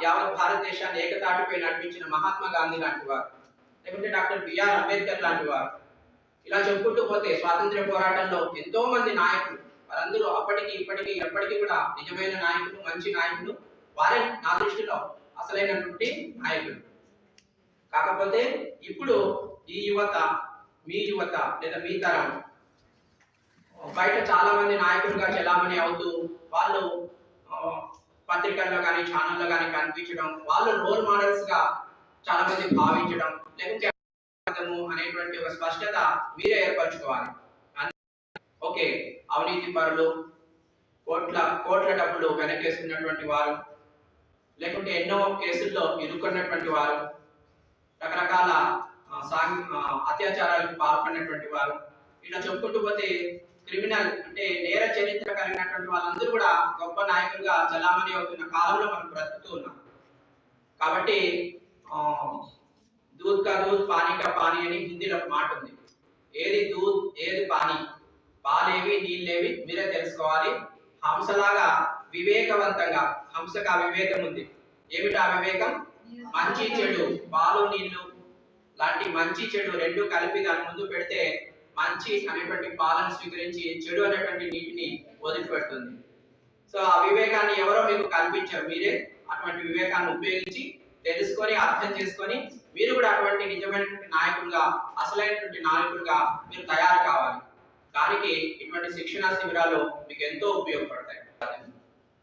యావత్ భారతదేశాన్ని ఏకతాటిపై నడిపించిన మహాత్మా గాంధీ లాంటి వారు, లేకుంటే డాక్టర్ బిఆర్ అంబేద్కర్ లాంటి వారు, ఇలా చెప్పుకుంటూ పోతే స్వాతంత్ర్య పోరాటంలో ఎంతో మంది నాయకులు, వారందరూ అప్పటికి ఇప్పటికీ ఎప్పటికీ కూడా నిజమైన నాయకులు, మంచి నాయకులు. వారే నా దృష్టిలో అసలైనటువంటి నాయకులు. కాకపోతే ఇప్పుడు ఈ యువత, మీ యువత లేదా మీ తరం బయట చాలా మంది నాయకులుగా చెలామణి అవుతూ వాళ్ళు పత్రికల్లో కానీ ఛానల్లో కానీ కనిపించడం, వాళ్ళు రోల్ మోడల్స్ గా చాలా మంది భావించడం, లేకుంటే అనేటువంటి ఒక స్పష్టత మీరే ఏర్పరచుకోవాలి. ఓకే, అవినీతి పరులు, కోట్ల డబ్బులు వెనకేసుకున్నటువంటి వారు, లేకుంటే ఎన్నో కేసుల్లో ఇరుక్కున్నటువంటి వారు, రకరకాల అత్యాచారాలకు పాల్పడినటువంటి వారు, ఇలా చెప్పుకుంటూ పోతే క్రిమినల్ అంటే నేర చరిత్ర కలిగినటువంటి వాళ్ళందరూ కూడా గొప్ప నాయకులుగా చలామణి అవుతున్న కాలంలో మనం బ్రతుకుతూ ఉన్నాం. కాబట్టి దూద్ కా దూద్ పానీ కా పానీ అని హిందీలో ఒక మాట ఉంది. ఏది దూద్ ఏది పానీ, పాలేవి నీళ్ళేవి మీరే తెలుసుకోవాలి. హంసలాగా వివేకవంతంగా, హంసకు ఆ వివేకం ఉంది. ఏమిటి ఆ వివేకం? మంచి చెడు, పాలు నీళ్లు లాంటి మంచి చెడు రెండు కలిపి దాని ముందు పెడితే మంచి అనేటువంటి పాలను స్వీకరించి చెడు అనేటువంటి నీటిని వదిలిపెడుతుంది. సో ఆ వివేకాన్ని ఎవరో మీకు కల్పించారు, మీరే అటువంటి వివేకాన్ని ఉపయోగించి తెలుసుకొని అర్థం చేసుకొని మీరు కూడా అటువంటి నిజమైనటువంటి నాయకులుగా, అసలైనటువంటి నాయకులుగా మీరు తయారు కావాలి. దానికి ఇటువంటి శిక్షణా శిబిరాలు మీకు ఎంతో ఉపయోగపడతాయి.